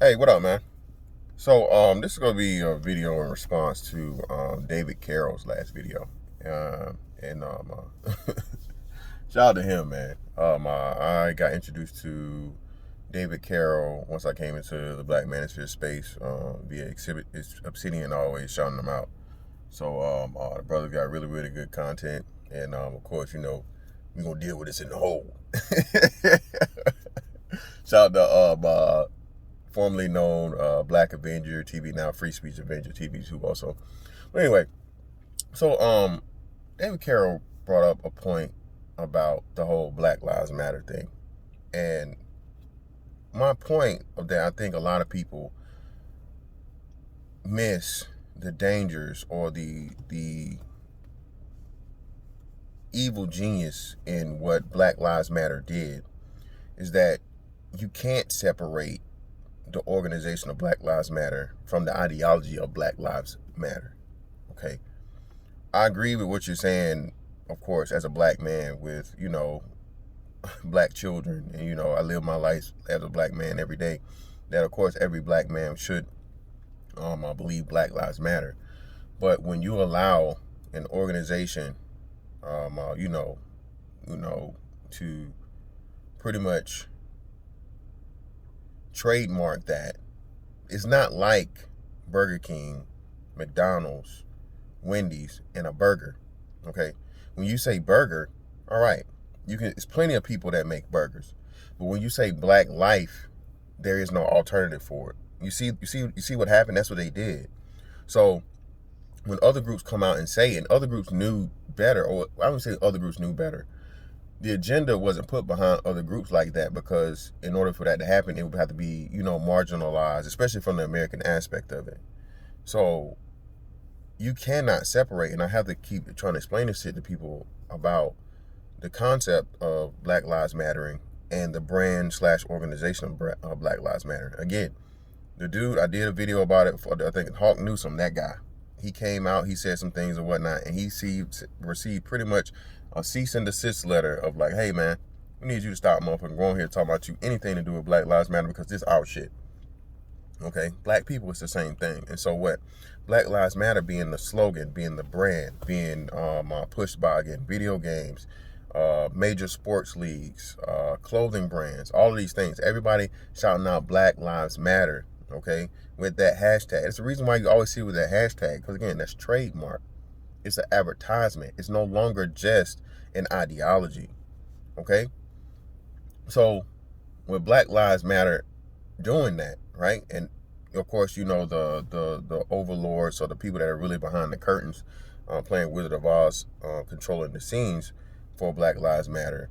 Hey, what up, man? So, this is gonna be a video in response to David Carroll's last video, and shout out to him, man. I got introduced to David Carroll once I came into the Black Manosphere space via Exhibit. It's Obsidian always shouting them out. So, the brother got really, really good content, and of course, we're gonna deal with this in the hole. Shout out to formerly known Black Avenger TV, now Free Speech Avenger TV too also. But anyway, so David Carroll brought up a point about the whole Black Lives Matter thing. And my point of that, I think a lot of people miss the dangers or the evil genius in what Black Lives Matter did, is that you can't separate the organization of Black Lives Matter from the ideology of Black Lives Matter. Okay. I agree with what you're saying, of course, as a black man with, black children, and, I live my life as a black man every day, that, of course, every black man should, I believe Black Lives Matter. But when you allow an organization, to pretty much trademark that, it's not like Burger King, McDonald's, Wendy's, and a burger. Okay, when you say burger, all right, you can. It's plenty of people that make burgers, but when you say Black Life, there is no alternative for it. You see what happened. That's what they did. So when other groups come out and say, and other groups knew better, or I would say other groups knew better, the agenda wasn't put behind other groups like that, because in order for that to happen, it would have to be, marginalized, especially from the American aspect of it. So you cannot separate, and I have to keep trying to explain this shit to people about the concept of Black Lives Mattering and the brand slash organization of Black Lives Matter. Again, the dude, I did a video about it for, I think, Hawk Newsome, that guy. He came out, he said some things and whatnot, and he received pretty much a cease and desist letter of like, hey man, we need you to stop motherfucking going here talking about you anything to do with Black Lives Matter, because this our shit. Okay, black people, it's the same thing. And so what? Black Lives Matter being the slogan, being the brand, being pushed by, again, video games, major sports leagues, clothing brands, all of these things. Everybody shouting out Black Lives Matter, okay, with that hashtag. It's the reason why you always see with that hashtag, because again, that's trademark. It's an advertisement. It's no longer just an ideology, okay? So with Black Lives Matter doing that, right? And of course, the overlords, or the people that are really behind the curtains, playing Wizard of Oz, controlling the scenes for Black Lives Matter.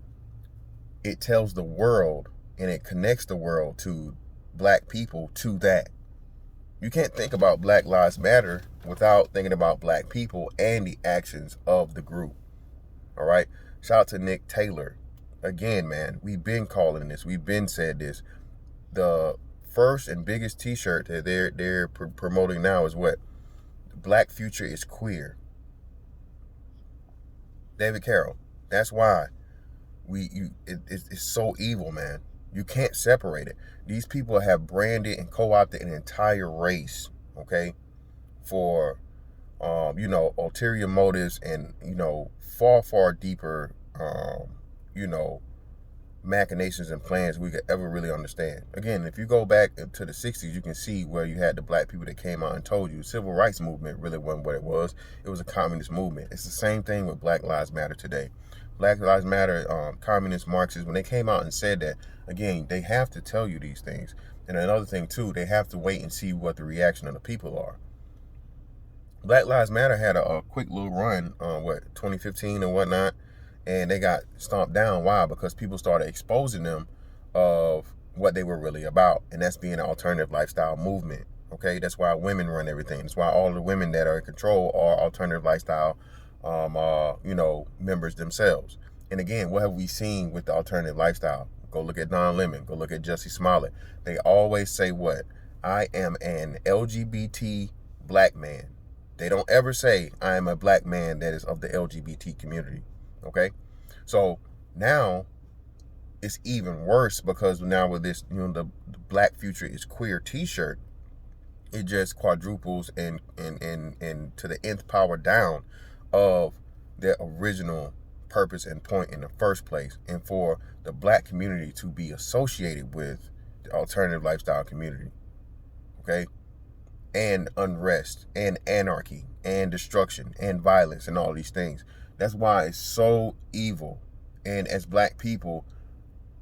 It tells the world, and it connects the world to black people, to that. You can't think about Black Lives Matter without thinking about black people and the actions of the group. All right. Shout out to Nick Taylor. Again, man, we've been calling this. We've been said this. The first and biggest T-shirt that they're promoting now is what? Black future is queer. David Carroll. That's why it's so evil, man. You can't separate it. These people have branded and co-opted an entire race, okay, for ulterior motives, and far deeper machinations and plans we could ever really understand. Again, if you go back to the 60s, you can see where you had the black people that came out and told you the civil rights movement really wasn't what it was. It was a communist movement. It's the same thing with Black Lives Matter today. Black Lives Matter, communist Marxists, when they came out and said that, again, they have to tell you these things. And another thing too, they have to wait and see what the reaction of the people are. Black Lives Matter had a quick little run, 2015 and whatnot, and they got stomped down. Why? Because people started exposing them of what they were really about, and that's being an alternative lifestyle movement. Okay, that's why women run everything. That's why all the women that are in control are alternative lifestyle, members themselves. And again, what have we seen with the alternative lifestyle? Go look at Don Lemon. Go look at Jussie Smollett. They always say what? I am an LGBT black man. They don't ever say I am a black man that is of the LGBT community. Okay, so now it's even worse because now with this, the Black Future is Queer t-shirt, it just quadruples and to the nth power down of their original purpose and point in the first place, and for the Black community to be associated with the alternative lifestyle community, okay? And unrest and anarchy and destruction and violence and all these things. That's why it's so evil. And as Black people,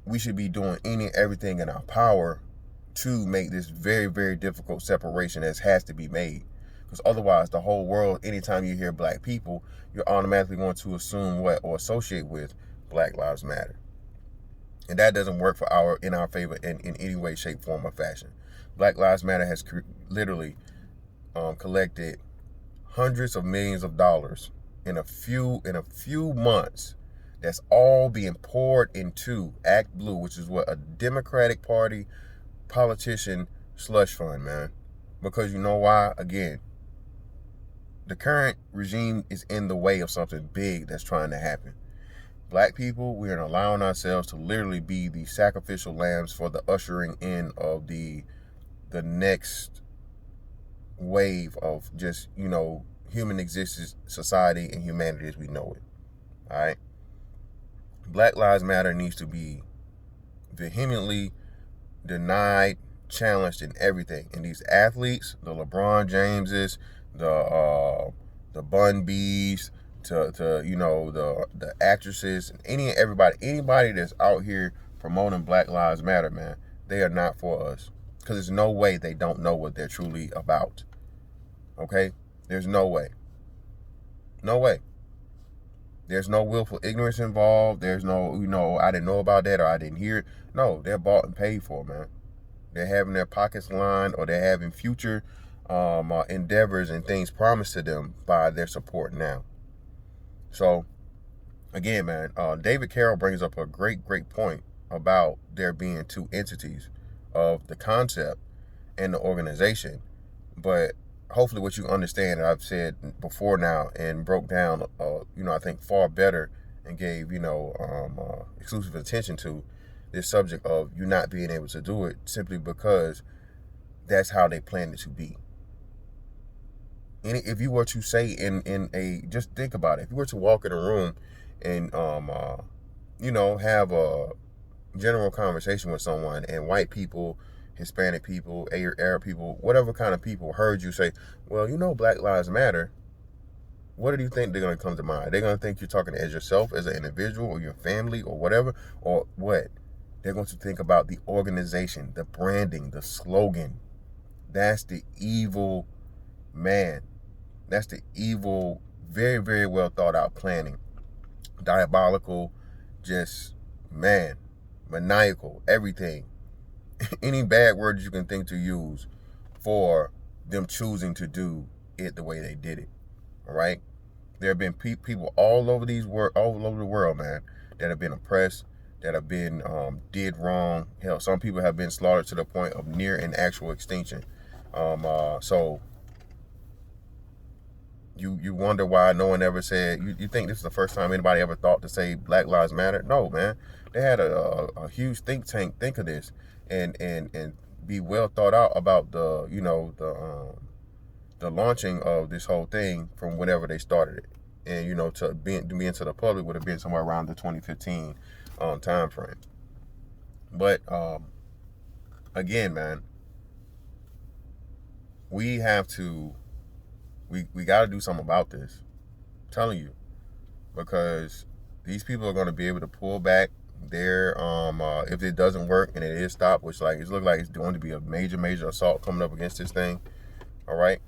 we should be doing any and everything in our power to make this very, very difficult separation that has to be made. Because otherwise, the whole world, anytime you hear Black people, you're automatically going to assume what or associate with Black Lives Matter. And that doesn't work in our favor in any way, shape, form, or fashion. Black Lives Matter has literally collected hundreds of millions of dollars in a few months. That's all being poured into Act Blue, which is what a Democratic Party politician slush fund, man. Because you know why? Again, the current regime is in the way of something big that's trying to happen. Black people, we're allowing ourselves to literally be the sacrificial lambs for the ushering in of the next wave of just, human existence, society, and humanity as we know it. All right? Black Lives Matter needs to be vehemently denied, challenged in everything. And these athletes, the LeBron Jameses, the Bun B's, to the actresses, anybody that's out here promoting Black Lives Matter, man, they are not for us. Because there's no way they don't know what they're truly about. Okay? There's no way. No way. There's no willful ignorance involved. There's no, I didn't know about that or I didn't hear it. No, they're bought and paid for, man. They're having their pockets lined, or they're having future endeavors and things promised to them by their support now. So, again, man, David Caroll brings up a great point about there being two entities of the concept and the organization. But hopefully what you understand, and I've said before now and broke down, I think far better and gave, exclusive attention to this subject of you not being able to do it simply because that's how they planned it to be. And if you were to say just think about it. If you were to walk in a room and, have a general conversation with someone, and white people, Hispanic people, Arab people, whatever kind of people heard you say, well, Black Lives Matter, what do you think they're going to come to mind? They're going to think you're talking as yourself, as an individual, or your family, or whatever, or what? They're going to think about the organization, the branding, the slogan. That's the evil, man. That's the evil, very, very well thought out planning. Diabolical, just, man, maniacal, everything. Any bad words you can think to use for them choosing to do it the way they did it. All right? There have been people all over the world, man, that have been oppressed, that have been did wrong. Hell, some people have been slaughtered to the point of near and actual extinction. So you wonder why no one ever said, you think this is the first time anybody ever thought to say Black Lives Matter? No, man. They had a huge think tank think of this and be well thought out about the launching of this whole thing from whenever they started it. And to be into the public would have been somewhere around the 2015 time frame. But again, man, we have to we got to do something about this. I'm telling you, because these people are going to be able to pull back their if it doesn't work and it is stopped, which it looks like it's going to be a major assault coming up against this thing. All right.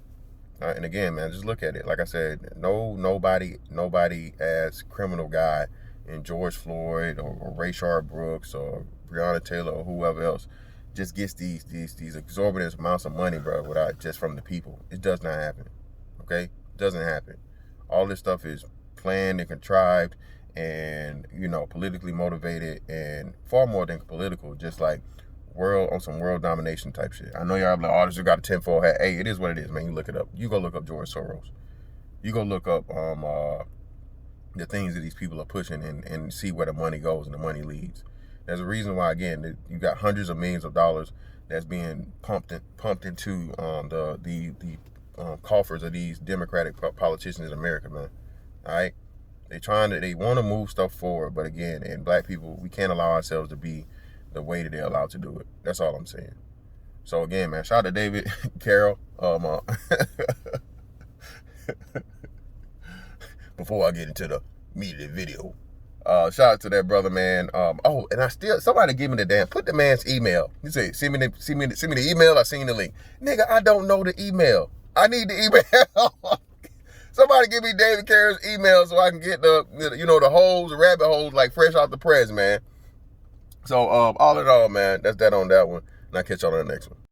And again, man, just look at it. Like I said, nobody as criminal guy in George Floyd or Rayshard Brooks or Breonna Taylor or whoever else just gets these exorbitant amounts of money, bro, without just from the people. It does not happen. Okay? It doesn't happen. All this stuff is planned and contrived and, politically motivated, and far more than political, just like some world domination type shit. I know y'all like, oh, this got a tinfoil hat. Hey, it is what it is, man. You look it up. You go look up George Soros. You go look up the things that these people are pushing and see where the money goes and the money leads. There's a reason why, again, you got hundreds of millions of dollars that's being pumped into the coffers of these Democratic politicians in America, man. All right, they want to move stuff forward, but again, and black people, we can't allow ourselves to be the way that they're allowed to do it. That's all I'm saying. So again, man, shout out to David Caroll. Before I get into the meat of the video, shout out to that brother, man. Oh, and somebody give me put the man's email. You say, send me the email. I seen the link. Nigga, I don't know the email. I need the email. Somebody give me David Caroll's email so I can get the rabbit holes like fresh off the press, man. So all in all, man, that's that on that one. And I'll catch y'all on the next one.